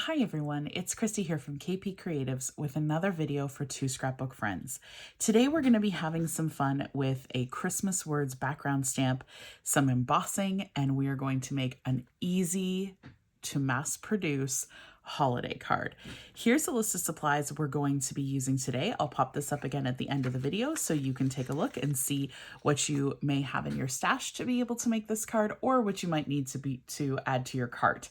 Hi everyone, it's Kristie here from KP Creatives with another video for Two Scrapbook Friends. Today we're going to be having some fun with a Christmas words background stamp, some embossing, and we are going to make an easy to mass produce holiday card. Here's a list of supplies we're going to be using today. I'll pop this up again at the end of the video so you can take a look and see what you may have in your stash to be able to make this card, or what you might need to add to your cart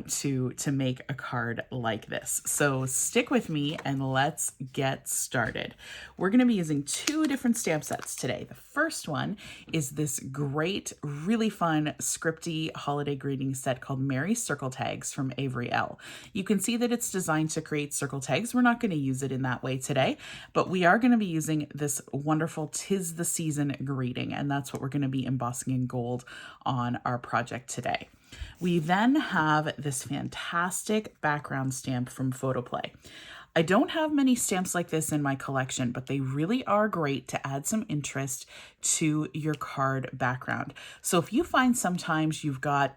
to make a card like this. So stick with me and let's get started. We're going to be using two different stamp sets today. The first one is this great, really fun, scripty holiday greeting set called Merry Circle Tags from Avery Elle. You can see that it's designed to create circle tags. We're not going to use it in that way today, but we are going to be using this wonderful 'Tis the Season greeting, and that's what we're going to be embossing in gold on our project today. We then have this fantastic background stamp from Photoplay. I don't have many stamps like this in my collection, but they really are great to add some interest to your card background. So if you find sometimes you've got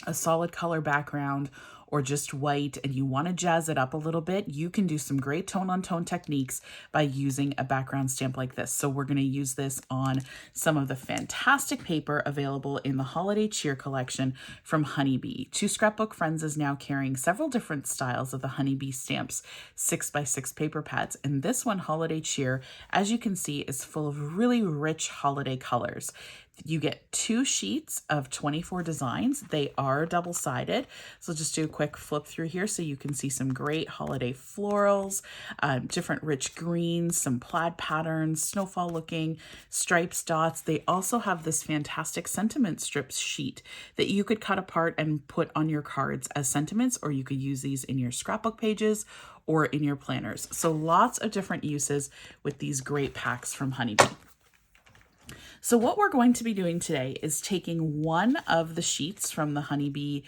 a solid color background or just white and you want to jazz it up a little bit, you can do some great tone-on-tone techniques by using a background stamp like this. So we're going to use this on some of the fantastic paper available in the Holiday Cheer collection from Honeybee. Two Scrapbook Friends is now carrying several different styles of the Honeybee stamps 6x6 paper pads, and this one, Holiday Cheer, as you can see, is full of really rich holiday colors. You get 2 sheets of 24 designs. They are double-sided. So just do a quick flip through here so you can see some great holiday florals, different rich greens, some plaid patterns, snowfall looking, stripes, dots. They also have this fantastic sentiment strips sheet that you could cut apart and put on your cards as sentiments, or you could use these in your scrapbook pages or in your planners. So lots of different uses with these great packs from Honeybee. So what we're going to be doing today is taking one of the sheets from the Honeybee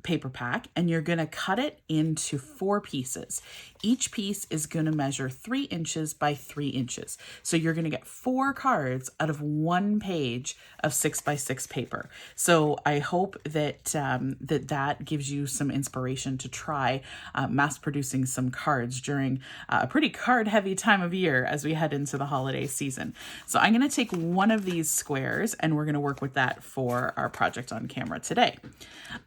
paper pack, and you're going to cut it into 4 pieces. Each piece is going to measure 3 inches by 3 inches. So you're going to get 4 cards out of 1 page of 6x6 paper. So I hope that that gives you some inspiration to try mass producing some cards during a pretty card heavy time of year as we head into the holiday season. So I'm going to take one of these squares and we're going to work with that for our project on camera today.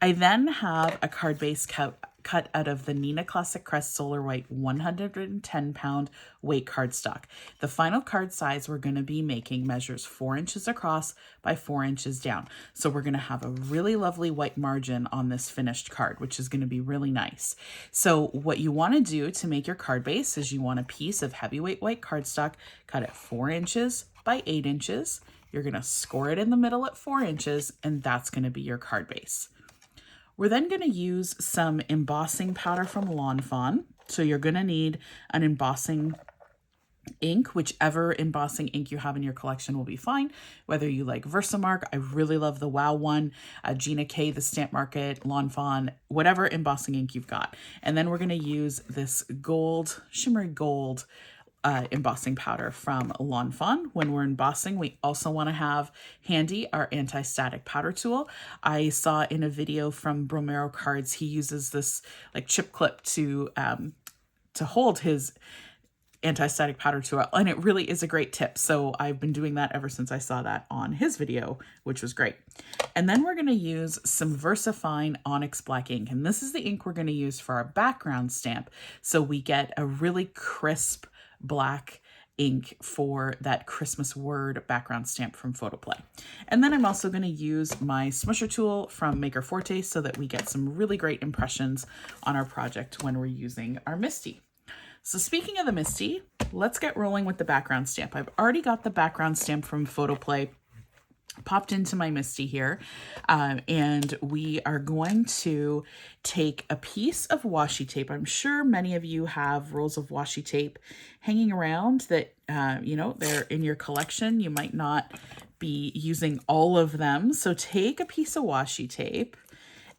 I then have a card base cut out of the Neenah Classic Crest Solar White 110-pound weight cardstock. The final card size we're going to be making measures 4 inches across by 4 inches down. So we're going to have a really lovely white margin on this finished card, which is going to be really nice. So what you want to do to make your card base is you want a piece of heavyweight white cardstock, cut it 4 inches by 8 inches. You're going to score it in the middle at 4 inches, and that's going to be your card base. We're then going to use some embossing powder from Lawn Fawn. So you're going to need an embossing ink. Whichever embossing ink you have in your collection will be fine. Whether you like Versamark, I really love the Wow one, Gina K, the Stamp Market, Lawn Fawn, whatever embossing ink you've got. And then we're going to use this gold, shimmery gold embossing powder from Lawn Fawn. When we're embossing, we also want to have handy our anti-static powder tool. I saw in a video from Bromero Cards, he uses this like chip clip to hold his anti-static powder tool, and it really is a great tip. So I've been doing that ever since I saw that on his video, which was great. And then we're going to use some VersaFine Onyx Black ink, and this is the ink we're going to use for our background stamp, so we get a really crisp black ink for that Christmas word background stamp from Photoplay. And then I'm also going to use my smusher tool from Maker Forte so that we get some really great impressions on our project when we're using our Misty. So speaking of the Misty, let's get rolling with the background stamp. I've already got the background stamp from Photoplay popped into my Misty here, and we are going to take a piece of washi tape. I'm sure many of you have rolls of washi tape hanging around that, you know, they're in your collection. You might not be using all of them. So take a piece of washi tape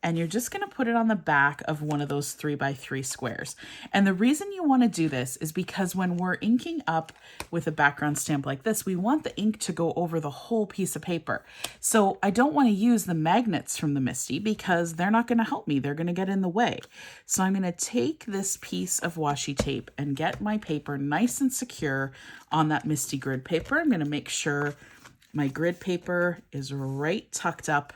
and you're just going to put it on the back of one of those 3x3 squares. And the reason you want to do this is because when we're inking up with a background stamp like this, we want the ink to go over the whole piece of paper. So I don't want to use the magnets from the Misty because they're not going to help me. They're going to get in the way. So I'm going to take this piece of washi tape and get my paper nice and secure on that Misty grid paper. I'm going to make sure my grid paper is right tucked up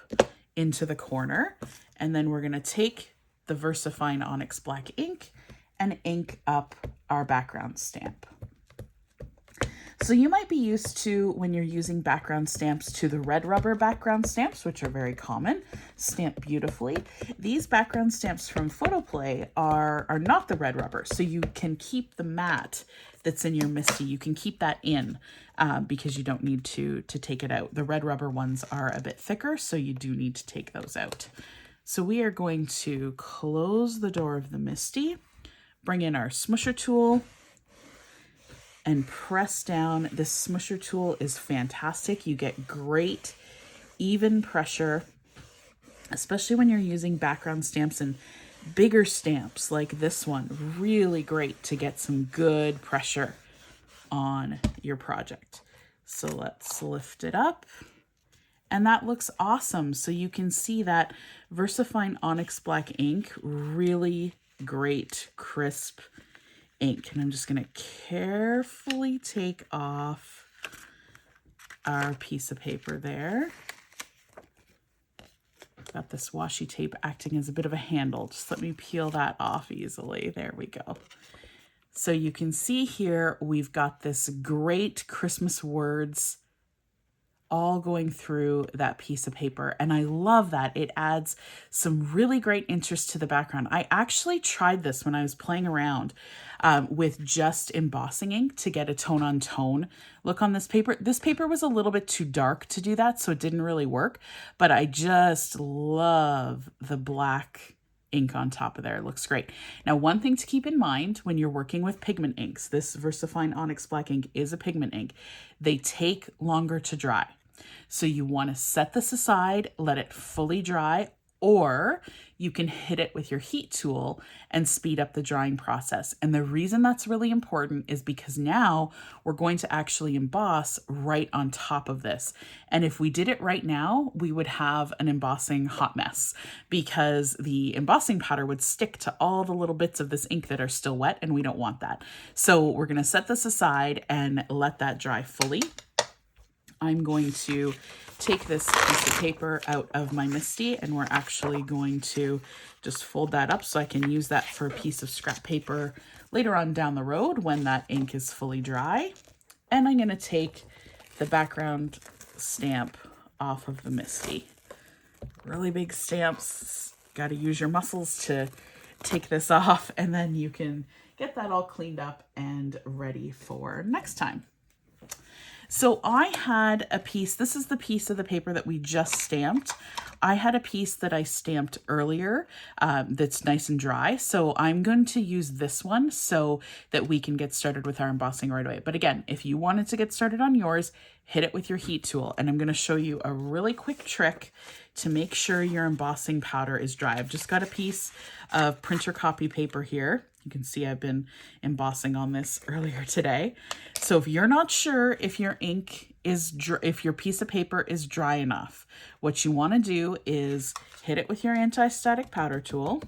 into the corner. And then we're going to take the VersaFine Onyx Black ink and ink up our background stamp. So you might be used to, when you're using background stamps, to the red rubber background stamps, which are very common, stamp beautifully. These background stamps from Photoplay are not the red rubber, so you can keep the matte that's in your Misty. You can keep that in because you don't need to take it out. The red rubber ones are a bit thicker, so you do need to take those out. So we are going to close the door of the Misty, bring in our smusher tool, and press down. This smusher tool is fantastic. You get great even pressure, especially when you're using background stamps and bigger stamps like this one. Really great to get some good pressure on your project. So let's lift it up. And that looks awesome. So you can see that VersaFine Onyx Black ink, really great, crisp ink. And I'm just going to carefully take off our piece of paper there. Got this washi tape acting as a bit of a handle. Just let me peel that off easily. There we go. So you can see here, we've got this great Christmas words all going through that piece of paper. And I love that. It adds some really great interest to the background. I actually tried this when I was playing around with just embossing ink to get a tone-on-tone look on this paper. This paper was a little bit too dark to do that, so it didn't really work. But I just love the black ink on top of there. It looks great. Now, one thing to keep in mind when you're working with pigment inks, this VersaFine Onyx Black ink is a pigment ink. They take longer to dry. So you want to set this aside, let it fully dry, or you can hit it with your heat tool and speed up the drying process. And the reason that's really important is because now we're going to actually emboss right on top of this. And if we did it right now, we would have an embossing hot mess because the embossing powder would stick to all the little bits of this ink that are still wet, and we don't want that. So we're going to set this aside and let that dry fully. I'm going to take this piece of paper out of my Misty, and we're actually going to just fold that up so I can use that for a piece of scrap paper later on down the road when that ink is fully dry. And I'm going to take the background stamp off of the Misty. Really big stamps, got to use your muscles to take this off, and then you can get that all cleaned up and ready for next time. So I had a piece, this is the piece of the paper that we just stamped. I had a piece that I stamped earlier that's nice and dry. So I'm going to use this one so that we can get started with our embossing right away. But again, if you wanted to get started on yours, hit it with your heat tool. And I'm going to show you a really quick trick to make sure your embossing powder is dry. I've just got a piece of printer copy paper here. You can see I've been embossing on this earlier today. So if you're not sure if your ink is dry, if your piece of paper is dry enough, what you want to do is hit it with your anti-static powder tool.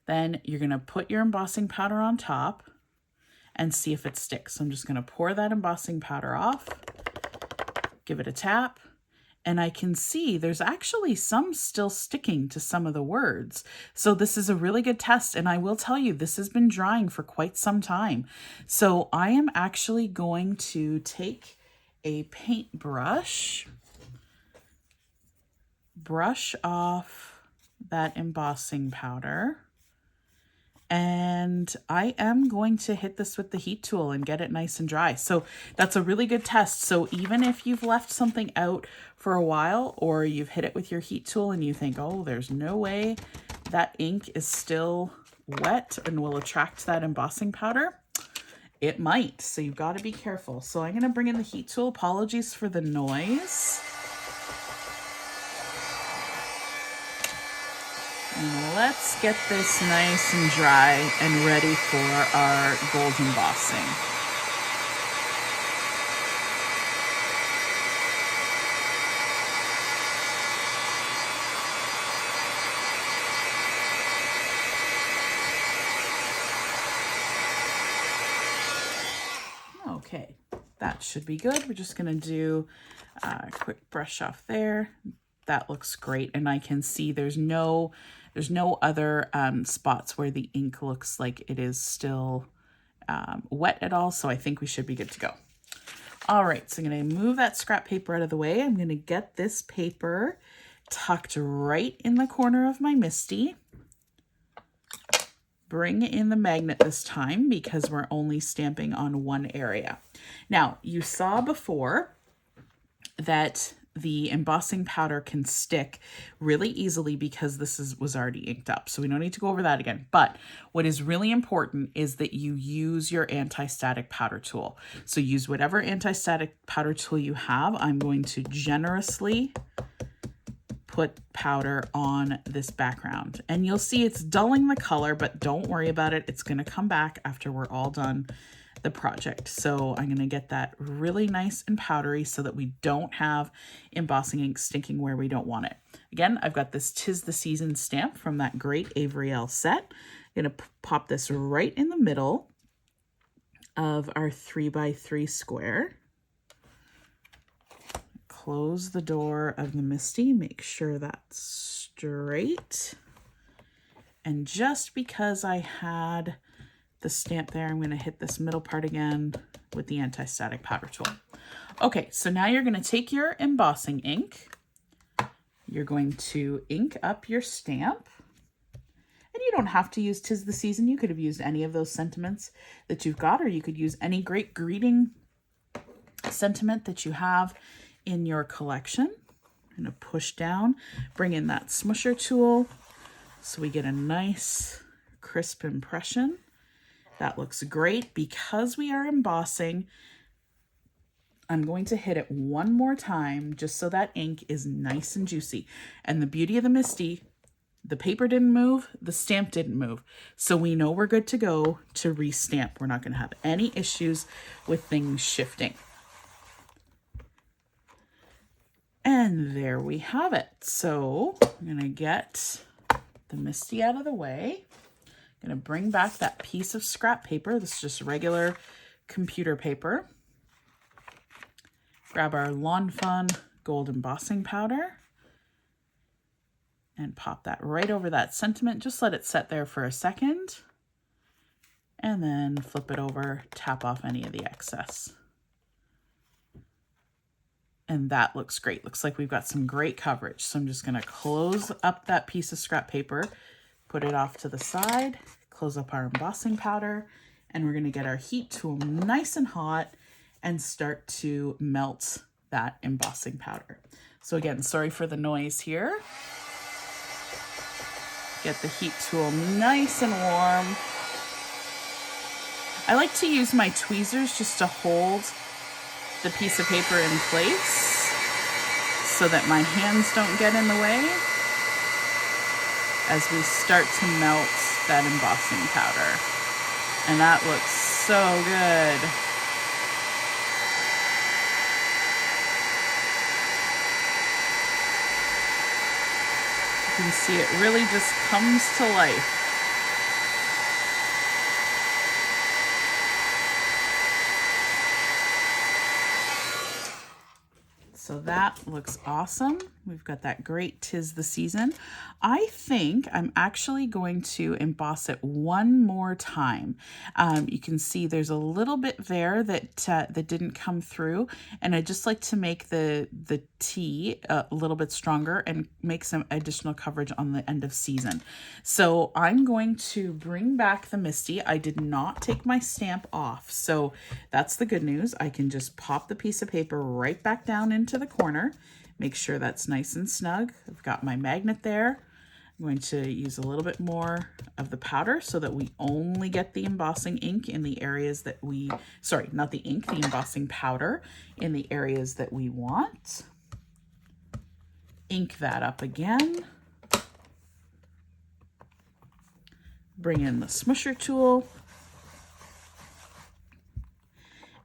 Then you're going to put your embossing powder on top and see if it sticks. So I'm just going to pour that embossing powder off, give it a tap. And I can see there's actually some still sticking to some of the words. So this is a really good test. And I will tell you, this has been drying for quite some time. So I am actually going to take a paintbrush, brush off that embossing powder. And I am going to hit this with the heat tool and get it nice and dry. So that's a really good test. So even if you've left something out for a while or you've hit it with your heat tool and you think, oh, there's no way that ink is still wet and will attract that embossing powder, it might. So you've got to be careful. So I'm going to bring in the heat tool. Apologies for the noise. And let's get this nice and dry and ready for our gold embossing. Okay, that should be good. We're just gonna do a quick brush off there. That looks great, and I can see there's no other spots where the ink looks like it is still wet at all, so I think we should be good to go. All right, so I'm gonna move that scrap paper out of the way. I'm gonna get this paper tucked right in the corner of my Misty. Bring in the magnet this time because we're only stamping on one area. Now, you saw before that the embossing powder can stick really easily because this was already inked up. So we don't need to go over that again. But what is really important is that you use your anti-static powder tool. So use whatever anti-static powder tool you have. I'm going to generously put powder on this background. And you'll see it's dulling the color, but don't worry about it. It's going to come back after we're all done the project. So I'm going to get that really nice and powdery so that we don't have embossing ink stinking where we don't want it. Again, I've got this 'Tis the Season stamp from that great Avriel set. I'm going to pop this right in the middle of our 3x3 square. Close the door of the Misty, make sure that's straight. And just because I had the stamp there, I'm going to hit this middle part again with the anti-static powder tool. Okay, so now you're going to take your embossing ink. You're going to ink up your stamp. And you don't have to use 'Tis the Season. You could have used any of those sentiments that you've got, or you could use any great greeting sentiment that you have in your collection. I'm going to push down, bring in that smusher tool so we get a nice crisp impression. That looks great. Because we are embossing, I'm going to hit it one more time just so that ink is nice and juicy. And the beauty of the Misty, the paper didn't move, the stamp didn't move. So we know we're good to go to re-stamp. We're not going to have any issues with things shifting. And there we have it. So I'm going to get the Misty out of the way. I'm going to bring back that piece of scrap paper. This is just regular computer paper. Grab our Lawn Fun gold embossing powder and pop that right over that sentiment. Just let it set there for a second. And then flip it over, tap off any of the excess. And that looks great. Looks like we've got some great coverage. So I'm just going to close up that piece of scrap paper, put it off to the side, close up our embossing powder, and we're going to get our heat tool nice and hot and start to melt that embossing powder. So again, sorry for the noise here. Get the heat tool nice and warm. I like to use my tweezers just to hold the piece of paper in place so that my hands don't get in the way as we start to melt that embossing powder. And that looks so good. You can see it really just comes to life. So that looks awesome. We've got that great 'Tis the Season. I think I'm actually going to emboss it one more time. You can see there's a little bit there that that didn't come through, and I just like to make the T a little bit stronger and make some additional coverage on the end of season. So I'm going to bring back the Misty. I did not take my stamp off, so that's the good news. I can just pop the piece of paper right back down into the corner. Make sure that's nice and snug. I've got my magnet there. I'm going to use a little bit more of the powder so that we only get the embossing ink in the areas that we, sorry, not the ink, the embossing powder in the areas that we want. Ink that up again. bring in the smusher tool.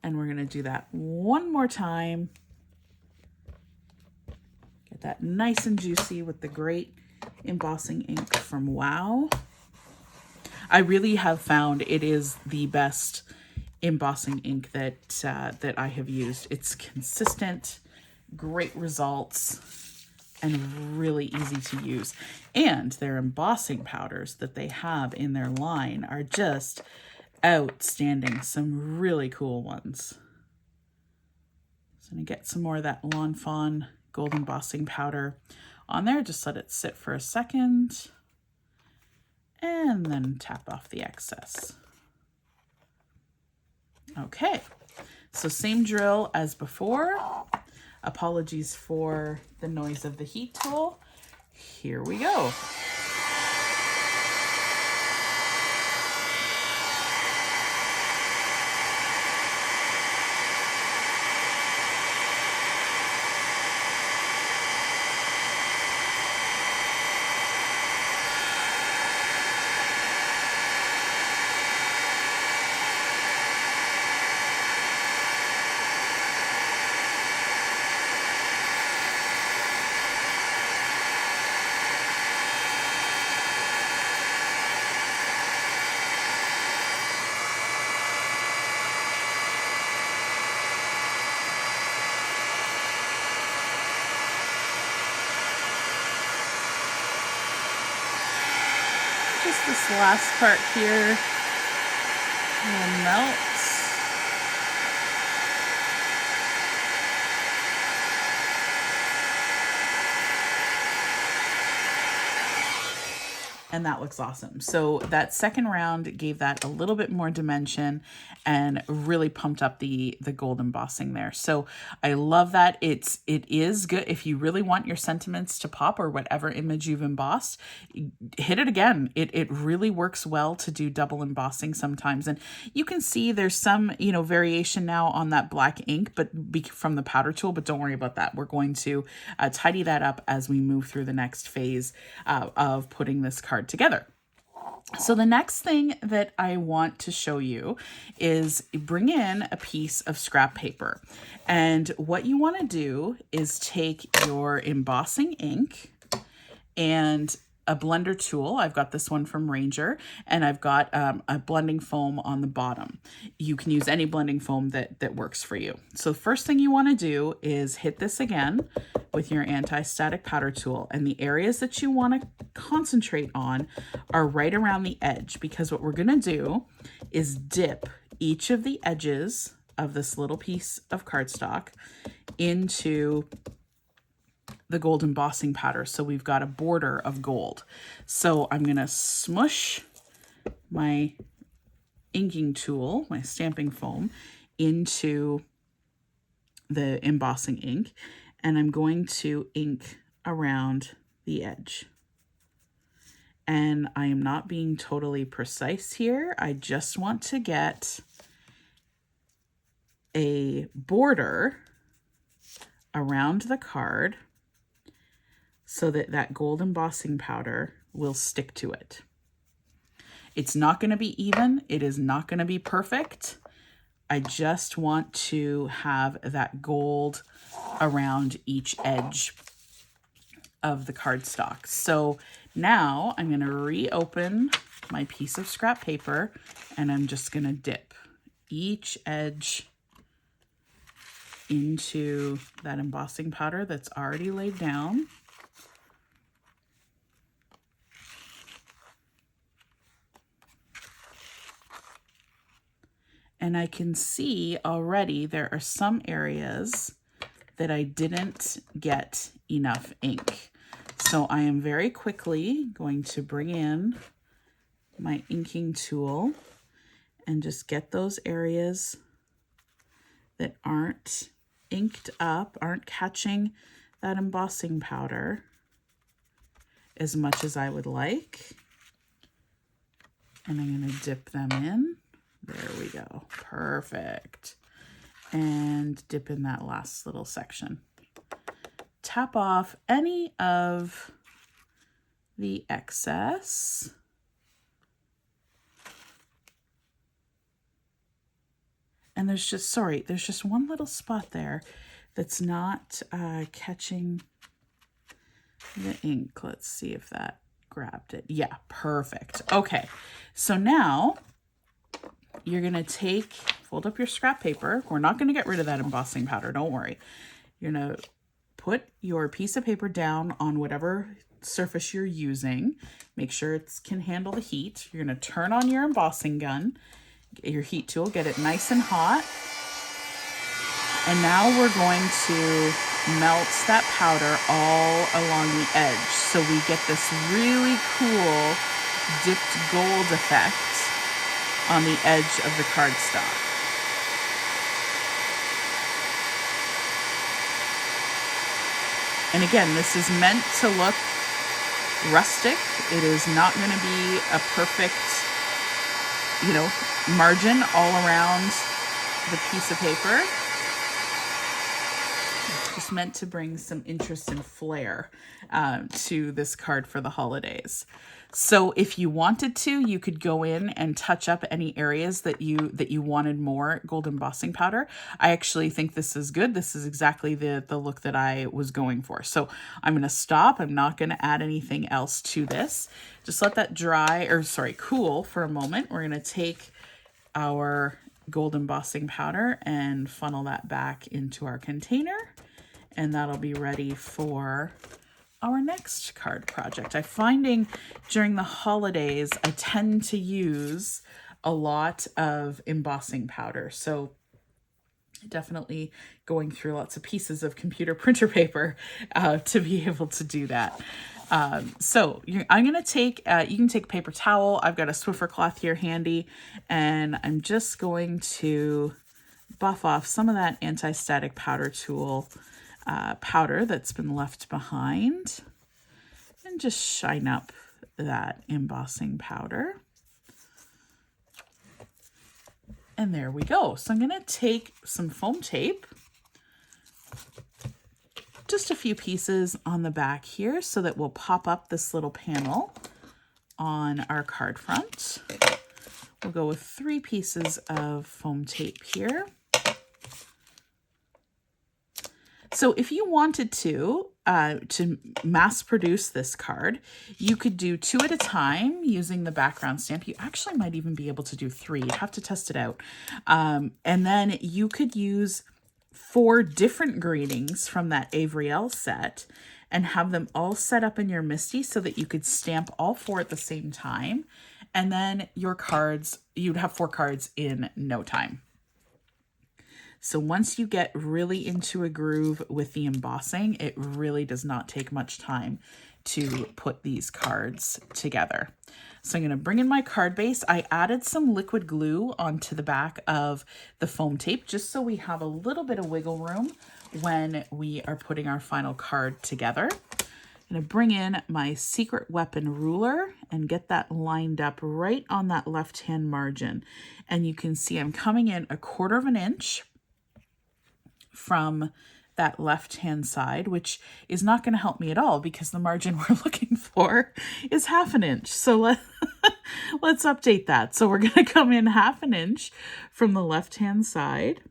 And we're going to do that one more time. Get that nice and juicy with the great embossing ink from Wow. I really have found it is the best embossing ink that that I have used. It's consistent, great results, and really easy to use. And their embossing powders that they have in their line are just outstanding. Some really cool ones. So I'm going to get some more of that Lawn Fawn gold embossing powder on there. Just let it sit for a second. And then tap off the excess. Okay, so same drill as before. Apologies for the noise of the heat tool. Here we go. Just this last part here will melt. And that looks awesome. So that second round gave that a little bit more dimension and really pumped up the gold embossing there. So I love that. It is good. If you really want your sentiments to pop or whatever image you've embossed, hit it again. It really works well to do double embossing sometimes. And you can see there's some, variation now on that black ink, but from the powder tool, but don't worry about that. We're going to tidy that up as we move through the next phase of putting this card together. So the next thing that I want to show you is bring in a piece of scrap paper. And what you want to do is take your embossing ink and a blender tool. I've got this one from Ranger, and I've got a blending foam on the bottom. You can use any blending foam that works for you. So the first thing you want to do is hit this again with your anti-static powder tool, and the areas that you want to concentrate on are right around the edge, because what we're going to do is dip each of the edges of this little piece of cardstock into the gold embossing powder. So we've got a border of gold. So I'm going to smush my inking tool, my stamping foam, into the embossing ink, and I'm going to ink around the edge. And I am not being totally precise here. I just want to get a border around the card so that that gold embossing powder will stick to it. It's not going to be even. It is not going to be perfect. I just want to have that gold around each edge of the cardstock. So now I'm going to reopen my piece of scrap paper, and I'm just going to dip each edge into that embossing powder that's already laid down. And I can see already there are some areas that I didn't get enough ink. So I am very quickly going to bring in my inking tool and just get those areas that aren't inked up, aren't catching that embossing powder as much as I would like. And I'm going to dip them in. There we go. Perfect. And dip in that last little section. Tap off any of the excess. And there's just one little spot there that's not catching the ink. Let's see if that grabbed it. Yeah, perfect. Okay, so now you're gonna fold up your scrap paper. We're not gonna get rid of that embossing powder, don't worry. You're gonna put your piece of paper down on whatever surface you're using. Make sure it can handle the heat. You're gonna turn on your embossing gun, get your heat tool, get it nice and hot. And now we're going to melt that powder all along the edge. So we get this really cool dipped gold effect on the edge of the cardstock. And again, this is meant to look rustic. It is not going to be a perfect, margin all around the piece of paper. It's just meant to bring some interest and flair to this card for the holidays. So if you wanted to, you could go in and touch up any areas that you wanted more gold embossing powder. I actually think this is good. This is exactly the look that I was going for. So I'm going to stop. I'm not going to add anything else to this. Just let that cool for a moment. We're going to take our gold embossing powder and funnel that back into our container, and that'll be ready for our next card project. I'm finding during the holidays, I tend to use a lot of embossing powder. So definitely going through lots of pieces of computer printer paper to be able to do that. I'm going to take, you can take a paper towel. I've got a Swiffer cloth here handy, and I'm just going to buff off some of that anti-static powder tool powder that's been left behind, and just shine up that embossing powder. And there we go. So I'm going to take some foam tape, just a few pieces on the back here so that we'll pop up this little panel on our card front. We'll go with 3 pieces of foam tape here. So if you wanted to mass produce this card, you could do 2 at a time using the background stamp. You actually might even be able to do 3. You'd have to test it out. And then you could use 4 different greetings from that Avriel set and have them all set up in your MISTI so that you could stamp all 4 at the same time. And then your cards, you'd have 4 cards in no time. So once you get really into a groove with the embossing, it really does not take much time to put these cards together. So I'm going to bring in my card base. I added some liquid glue onto the back of the foam tape just so we have a little bit of wiggle room when we are putting our final card together. I'm going to bring in my secret weapon ruler and get that lined up right on that left-hand margin. And you can see I'm coming in 1/4 of an inch from that left-hand side, which is not going to help me at all because the margin we're looking for is 1/2 inch. So let's update that. So we're going to come in 1/2 inch from the left-hand side.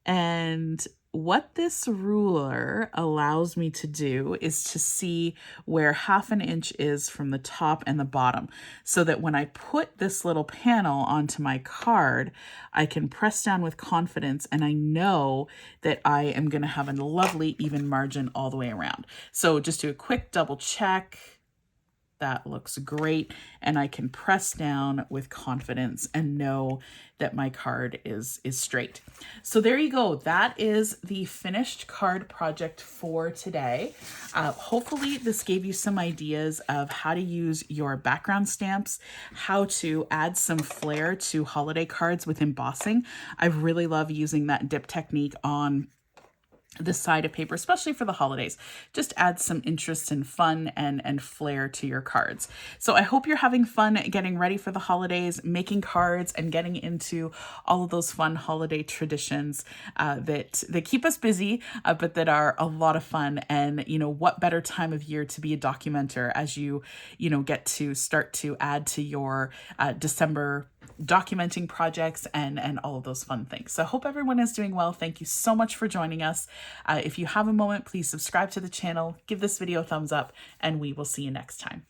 And what this ruler allows me to do is to see where 1/2 inch is from the top and the bottom, so that when I put this little panel onto my card, I can press down with confidence and I know that I am going to have a lovely even margin all the way around. So just do a quick double check. That looks great, and I can press down with confidence and know that my card is straight. So there you go. That is the finished card project for today. Hopefully this gave you some ideas of how to use your background stamps, how to add some flair to holiday cards with embossing. I really love using that dip technique on the side of paper, especially for the holidays. Just add some interest and fun and flair to your cards. So I hope you're having fun getting ready for the holidays, making cards and getting into all of those fun holiday traditions that keep us busy, but that are a lot of fun. And, what better time of year to be a documenter as you get to start to add to your December documenting projects and all of those fun things. So I hope everyone is doing well. Thank you so much for joining us. If you have a moment, please subscribe to the channel, give this video a thumbs up, and we will see you next time.